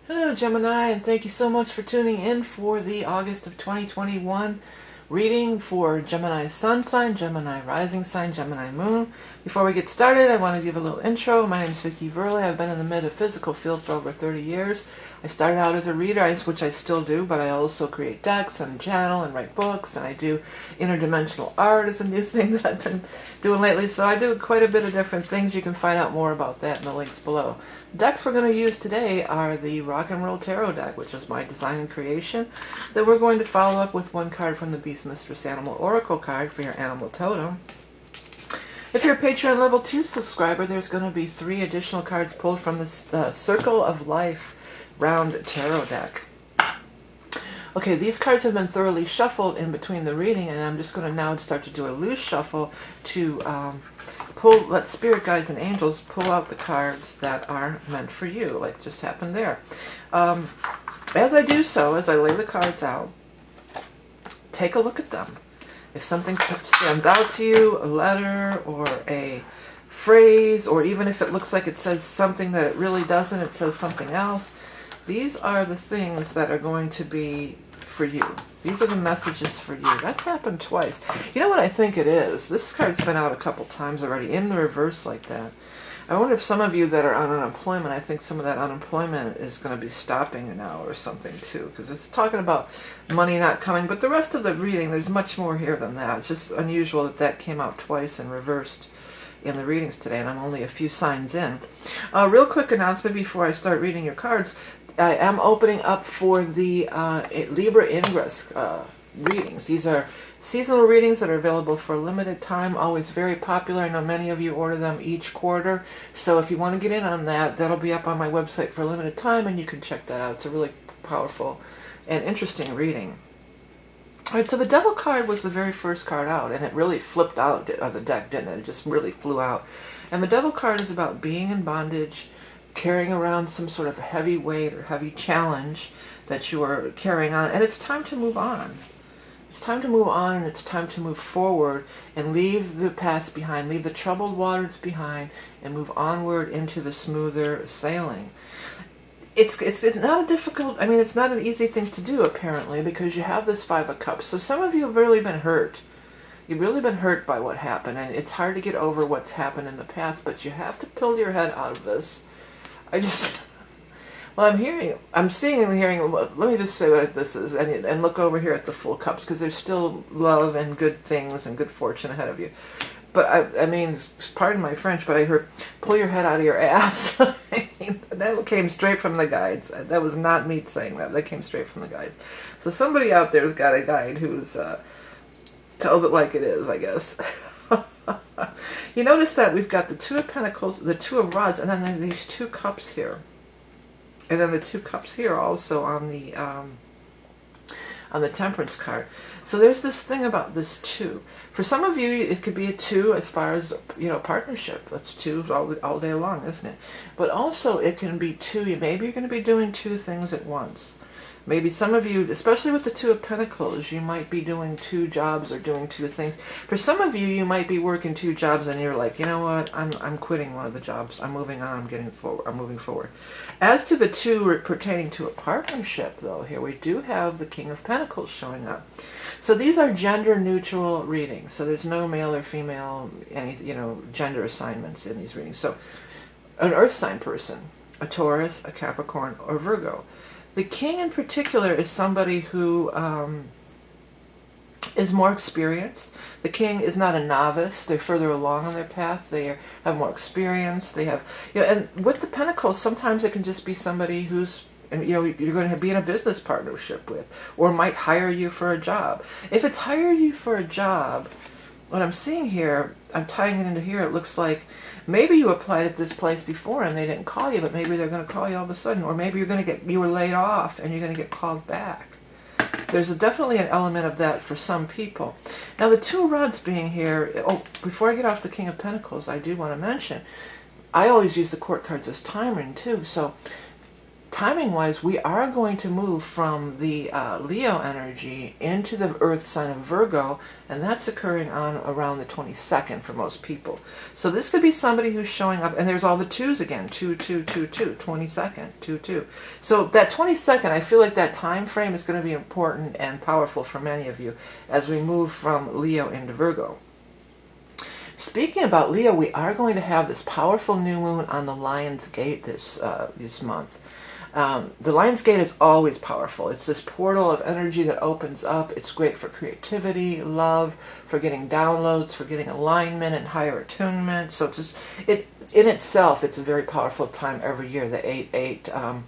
Hello Gemini, and thank you so much for tuning in for the August of 2021 reading for Gemini Sun sign, Gemini Rising sign, Gemini Moon. Before we get started, I want to give a little intro. My name is Vickieverlie. I've been in the metaphysical field for over 30 years. I started out as a reader, which I still do, but I also create decks and channel and write books, and I do interdimensional art is a new thing that I've been doing lately. So I do quite a bit of different things. You can find out more about that in the links below. The decks we're going to use today are the Rock and Roll Tarot deck, which is my design and creation. Then we're going to follow up with one card from the Beast Mistress Animal Oracle card for your animal totem. If you're a Patreon level 2 subscriber, there's going to be 3 additional cards pulled from the Circle of Life round tarot deck. Okay, these cards have been thoroughly shuffled in between the reading, and I'm just going to now start to do a loose shuffle to let spirit guides and angels pull out the cards that are meant for you, like just happened there. As I do so, as I lay the cards out, take a look at them. If something stands out to you, a letter or a phrase, or even if it looks like it says something that it really doesn't, it says something else, these are the things that are going to be for you. These are the messages for you. That's happened twice. You know what I think it is? This card's been out a couple times already in the reverse like that. I wonder if some of you that are on unemployment, I think some of that unemployment is going to be stopping now or something too, because it's talking about money not coming. But the rest of the reading, there's much more here than that. It's just unusual that that came out twice and reversed in the readings today, and I'm only a few signs in. Real quick announcement before I start reading your cards. I am opening up for the Libra Ingress readings. These are seasonal readings that are available for a limited time, always very popular. I know many of you order them each quarter, so if you want to get in on that, that'll be up on my website for a limited time, and you can check that out. It's a really powerful and interesting reading. Alright, so the Devil card was the very first card out, and it really flipped out of the deck, didn't it? It just really flew out. And the Devil card is about being in bondage, carrying around some sort of heavy weight or heavy challenge that you are carrying on, and it's time to move on. It's time to move on, and it's time to move forward and leave the past behind, leave the troubled waters behind, and move onward into the smoother sailing. It's not a difficult, I mean, it's not an easy thing to do, apparently, because you have this 5 of Cups. So some of you have really been hurt. You've really been hurt by what happened, and it's hard to get over what's happened in the past, but you have to pull your head out of this. I'm seeing and hearing, let me just say what this is, and look over here at the Full Cups, because there's still love and good things and good fortune ahead of you. But I mean, pardon my French, but I heard, pull your head out of your ass. I mean, that came straight from the guides. That was not me saying that. That came straight from the guides. So somebody out there's got a guide who's tells it like it is, I guess. You notice that we've got the 2 of Pentacles, the 2 of Rods, and then these 2 cups here. And then the 2 cups here also on the Temperance card. So there's this thing about this 2. For some of you, it could be a 2 as far as, partnership. That's 2 all day long, isn't it? But also it can be 2. Maybe you're going to be doing 2 things at once. Maybe some of you, especially with the 2 of Pentacles, you might be doing 2 jobs or doing 2 things. For some of you, you might be working 2 jobs and you're like, you know what, I'm quitting one of the jobs. I'm moving on. I'm moving forward. As to the 2 pertaining to a partnership, though, here we do have the King of Pentacles showing up. So these are gender neutral readings. So there's no male or female, gender assignments in these readings. So an earth sign person, a Taurus, a Capricorn, or Virgo. The King in particular is somebody who is more experienced. The King is not a novice. They're further along on their path. They have more experience. They have, and with the Pentacles, sometimes it can just be somebody who's, you're going to be in a business partnership with, or might hire you for a job. If it's hire you for a job, what I'm seeing here, I'm tying it into here, it looks like maybe you applied at this place before and they didn't call you, but maybe they're going to call you all of a sudden, or maybe you were laid off and you're going to get called back. There's definitely an element of that for some people. Now the 2 of Rods being here, before I get off the King of Pentacles, I do want to mention, I always use the Court cards as timing too, so timing-wise, we are going to move from the Leo energy into the Earth sign of Virgo, and that's occurring on around the 22nd for most people. So this could be somebody who's showing up, and there's all the twos again, 2, 2, 2, 2, 22nd, 2, 2. So that 22nd, I feel like that time frame is going to be important and powerful for many of you as we move from Leo into Virgo. Speaking about Leo, we are going to have this powerful new moon on the Lion's Gate this month. The Lion's Gate is always powerful. It's this portal of energy that opens up. It's great for creativity, love, for getting downloads, for getting alignment and higher attunement. So it's just, in itself, it's a very powerful time every year. The 8-8,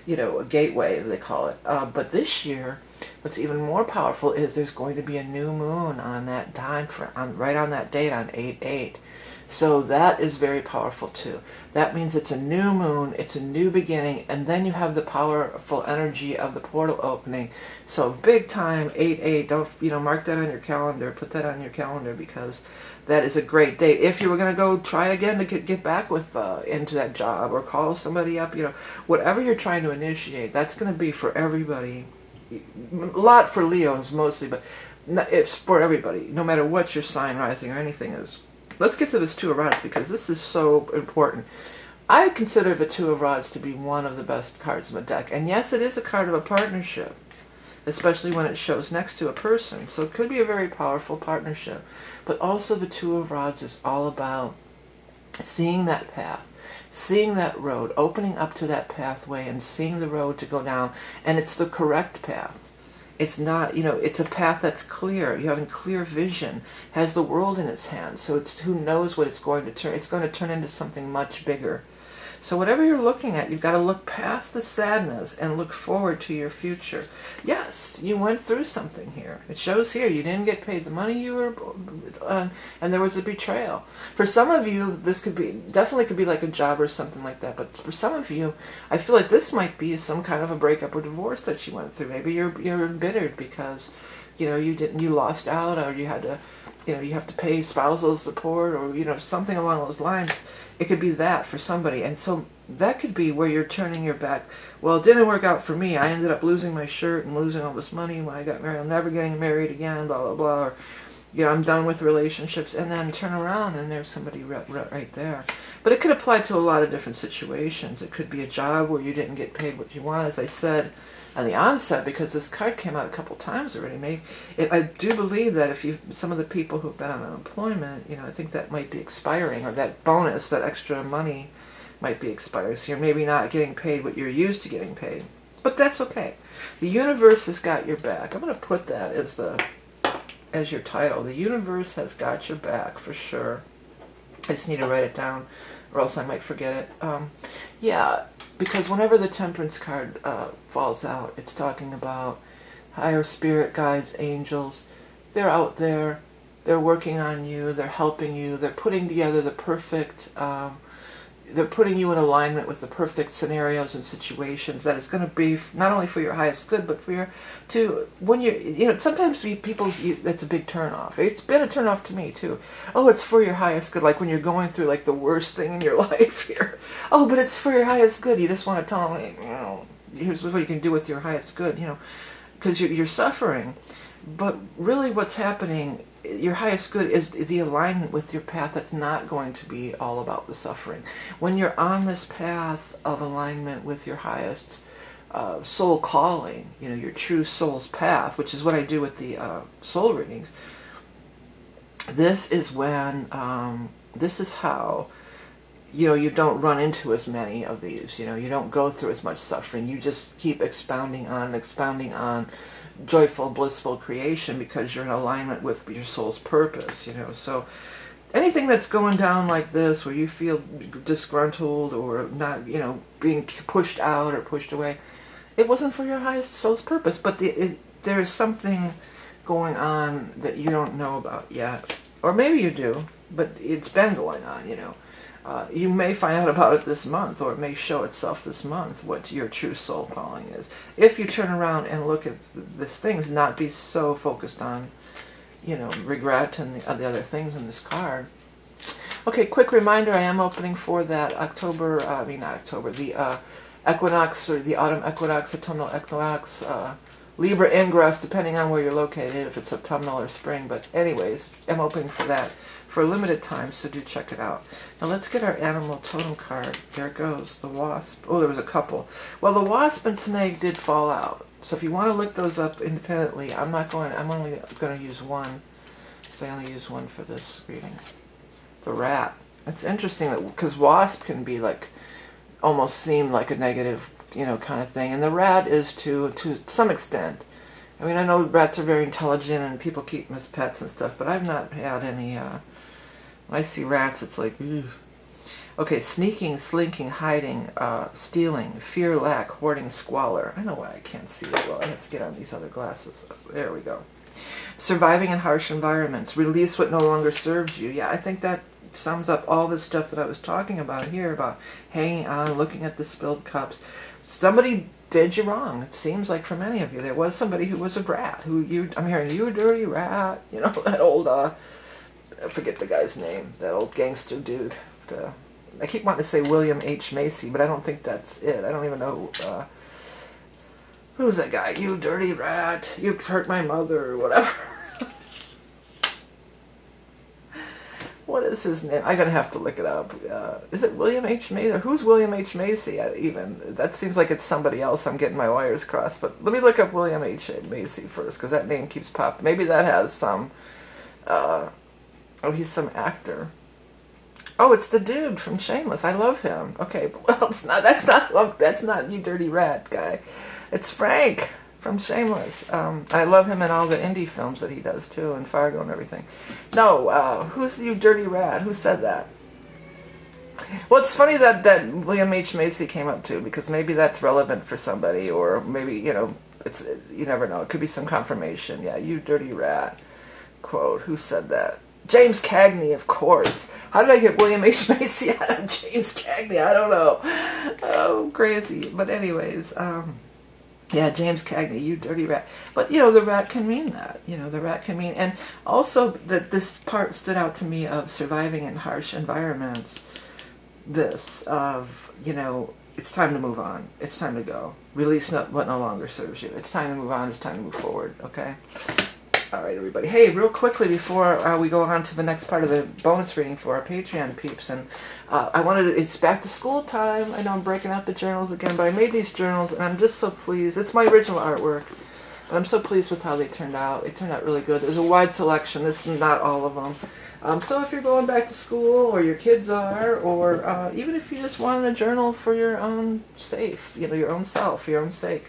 a gateway, they call it. But this year, what's even more powerful is there's going to be a new moon on that time, right on that date, on 8-8. So that is very powerful too. That means it's a new moon, it's a new beginning, and then you have the powerful energy of the portal opening. So big time, 8-8, don't, mark that on your calendar, put that on your calendar, because that is a great date. If you were going to go try again to get back with into that job, or call somebody up, whatever you're trying to initiate, that's going to be for everybody. A lot for Leos mostly, but it's for everybody, no matter what your sign, rising, or anything is. Let's get to this Two of Rods, because this is so important. I consider the Two of Rods to be one of the best cards in the deck. And yes, it is a card of a partnership, especially when it shows next to a person. So it could be a very powerful partnership. But also the Two of Rods is all about seeing that path, seeing that road, opening up to that pathway and seeing the road to go down. And it's the correct path. It's not, it's a path that's clear. You have a clear vision, has the world in its hands. So it's, who knows what it's going to turn. It's going to turn into something much bigger. So whatever you're looking at, you've got to look past the sadness and look forward to your future. Yes, you went through something here. It shows here you didn't get paid the money you were, and there was a betrayal. For some of you, this definitely could be like a job or something like that. But for some of you, I feel like this might be some kind of a breakup or divorce that you went through. Maybe you're embittered because, you lost out, or you had to, you have to pay spousal support, or, something along those lines. It could be that for somebody. And so that could be where you're turning your back. Well, it didn't work out for me. I ended up losing my shirt and losing all this money when I got married. I'm never getting married again, blah, blah, blah. Or, I'm done with relationships. And then turn around and there's somebody right there. But it could apply to a lot of different situations. It could be a job where you didn't get paid what you want, as I said on the onset, because this card came out a couple times already. I do believe that if some of the people who've been on unemployment, I think that might be expiring, or that bonus, that extra money might be expiring. So you're maybe not getting paid what you're used to getting paid. But that's okay. The universe has got your back. I'm going to put that as your title. The universe has got your back for sure. I just need to write it down, or else I might forget it. Yeah, because whenever the Temperance card falls out, it's talking about higher spirit guides, angels. They're out there. They're working on you. They're helping you. They're putting together the perfect... they're putting you in alignment with the perfect scenarios and situations that is going to be not only for your highest good, but for when you're, sometimes that's a big turnoff. It's been a turnoff to me too. Oh, it's for your highest good. Like when you're going through like the worst thing in your life here. Oh, but it's for your highest good. You just want to tell them, here's what you can do with your highest good, because you're suffering. But really what's happening, your highest good is the alignment with your path that's not going to be all about the suffering. When you're on this path of alignment with your highest soul calling, your true soul's path, which is what I do with the soul readings, this is when, this is how, you don't run into as many of these, you don't go through as much suffering. You just keep expounding on joyful, blissful creation because you're in alignment with your soul's purpose, So anything that's going down like this, where you feel disgruntled or not, being pushed out or pushed away, it wasn't for your highest soul's purpose. But there's something going on that you don't know about yet. Or maybe you do, but it's been going on, You may find out about it this month, or it may show itself this month, what your true soul calling is. If you turn around and look at these things, not be so focused on, regret and the other things in this card. Okay, quick reminder, I am opening for that equinox, or the autumn equinox, autumnal equinox, Libra ingress, depending on where you're located, if it's autumnal or spring. But anyways, I'm hoping for that for a limited time, so do check it out. Now let's get our animal totem card. There it goes, the wasp. Oh, there was a couple. Well, the wasp and snake did fall out. So if you want to look those up independently, I'm only going to use one. So I only use one for this reading. The rat. It's interesting that, because wasp can be like, almost seem like a negative, kind of thing. And the rat is to some extent. I mean, I know rats are very intelligent and people keep them as pets and stuff, but I've not had any, when I see rats, it's like, ugh. Okay, sneaking, slinking, hiding, stealing, fear, lack, hoarding, squalor. I know why I can't see it well. I have to get on these other glasses. There we go. Surviving in harsh environments. Release what no longer serves you. Yeah, I think that sums up all the stuff that I was talking about here, about hanging on, looking at the spilled cups. Somebody did you wrong. It seems like for many of you, there was somebody who was a brat. I'm hearing, you dirty rat. That old, I forget the guy's name, that old gangster dude. I keep wanting to say William H. Macy, but I don't think that's it. I don't even know, who's that guy? You dirty rat. You hurt my mother, or whatever. What is his name? I'm going to have to look it up. Is it William H. Macy? Or who's William H. Macy even? That seems like it's somebody else. I'm getting my wires crossed. But let me look up William H. Macy first, because that name keeps popping. Maybe that has some... he's some actor. Oh, it's the dude from Shameless. I love him. Okay, but well, that's not you dirty rat guy. It's Frank from Shameless. I love him in all the indie films that he does too, and Fargo and everything. No, who's you dirty rat? Who said that? Well, it's funny that William H. Macy came up too, because maybe that's relevant for somebody, or maybe, you never know. It could be some confirmation. Yeah, you dirty rat. Quote, who said that? James Cagney, of course. How did I get William H. Macy out of James Cagney? I don't know. Oh, crazy. But anyways, yeah, James Cagney, you dirty rat. But, the rat can mean that. The rat can mean... And also, that this part stood out to me of surviving in harsh environments. This, of, it's time to move on. It's time to go. Release what no longer serves you. It's time to move on. It's time to move forward, okay? All right, everybody. Hey, real quickly before we go on to the next part of the bonus reading for our Patreon peeps, and it's back to school time. I know I'm breaking out the journals again, but I made these journals, and I'm just so pleased. It's my original artwork, but I'm so pleased with how they turned out. It turned out really good. There's a wide selection. This is not all of them. So if you're going back to school, or your kids are, or even if you just want a journal for your own your own self, your own sake,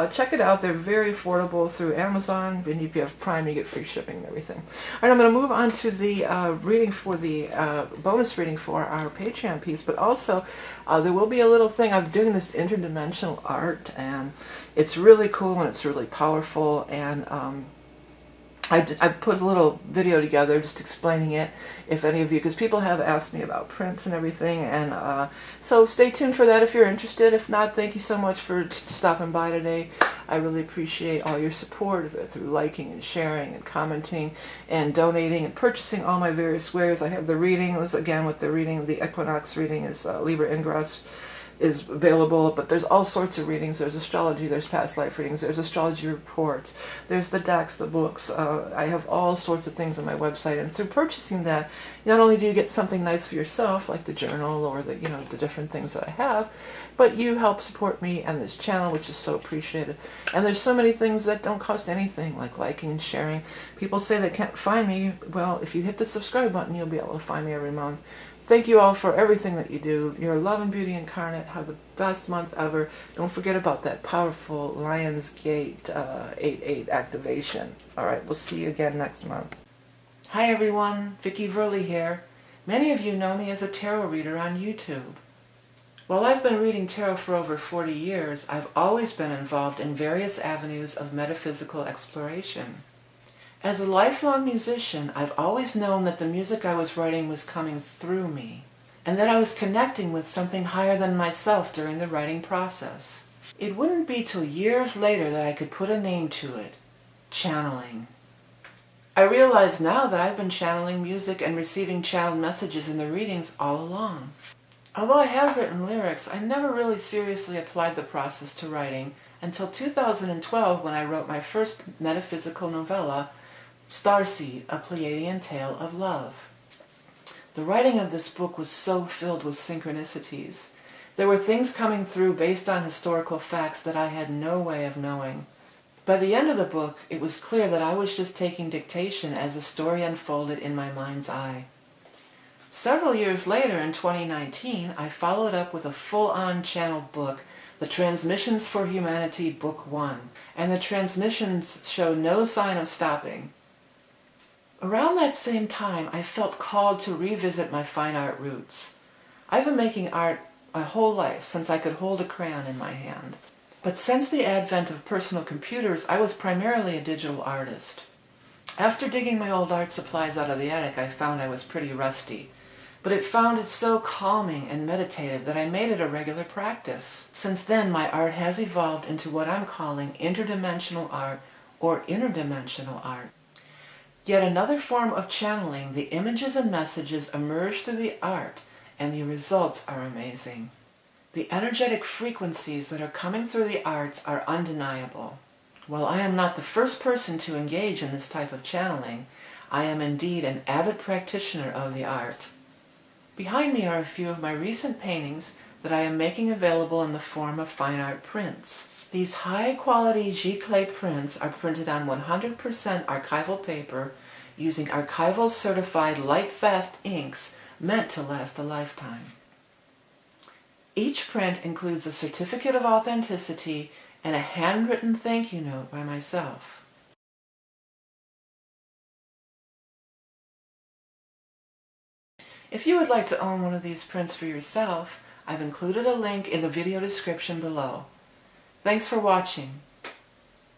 check it out. They're very affordable through Amazon, and if you have Prime, you get free shipping and everything. All right, I'm going to move on to the reading for the bonus reading for our Patreon piece, but also there will be a little thing. I'm doing this interdimensional art, and it's really cool and it's really powerful, and I put a little video together just explaining it, if any of you, because people have asked me about prints and everything, and so stay tuned for that if you're interested. If not, thank you so much for stopping by today. I really appreciate all your support through liking and sharing and commenting and donating and purchasing all my various wares. I have the readings, again with the reading, the equinox reading is Libra ingress is available, but there's all sorts of readings. There's astrology, there's past life readings, there's astrology reports, there's the decks, the books. I have all sorts of things on my website, and through purchasing that, not only do you get something nice for yourself, like the journal or the the different things that I have, but you help support me and this channel, which is so appreciated. And there's so many things that don't cost anything, like liking and sharing. People say they can't find me. Well, if you hit the subscribe button, you'll be able to find me every month. Thank you all for everything that you do. You're love and beauty incarnate. Have the best month ever. Don't forget about that powerful Lionsgate 8/8 activation. All right, we'll see you again next month. Hi everyone, vickieverlie here. Many of you know me as a tarot reader on YouTube. While I've been reading tarot for over 40 years, I've always been involved in various avenues of metaphysical exploration. As a lifelong musician, I've always known that the music I was writing was coming through me, and that I was connecting with something higher than myself during the writing process. It wouldn't be till years later that I could put a name to it: channeling. I realize now that I've been channeling music and receiving channeled messages in the readings all along. Although I have written lyrics, I never really seriously applied the process to writing until 2012 when I wrote my first metaphysical novella, Starseed, A Pleiadian Tale of Love. The writing of this book was so filled with synchronicities. There were things coming through based on historical facts that I had no way of knowing. By the end of the book, it was clear that I was just taking dictation as the story unfolded in my mind's eye. Several years later, in 2019, I followed up with a full-on channeled book, The Transmissions for Humanity, Book 1, and the transmissions show no sign of stopping. Around that same time, I felt called to revisit my fine art roots. I've been making art my whole life, since I could hold a crayon in my hand. But since the advent of personal computers, I was primarily a digital artist. After digging my old art supplies out of the attic, I found I was pretty rusty. But it found it so calming and meditative that I made it a regular practice. Since then, my art has evolved into what I'm calling interdimensional art or interdimensional art. Yet another form of channeling, the images and messages emerge through the art, and the results are amazing. The energetic frequencies that are coming through the arts are undeniable. While I am not the first person to engage in this type of channeling, I am indeed an avid practitioner of the art. Behind me are a few of my recent paintings that I am making available in the form of fine art prints. These high-quality giclée prints are printed on 100% archival paper using archival certified light-fast inks meant to last a lifetime. Each print includes a certificate of authenticity and a handwritten thank you note by myself. If you would like to own one of these prints for yourself, I've included a link in the video description below. Thanks for watching.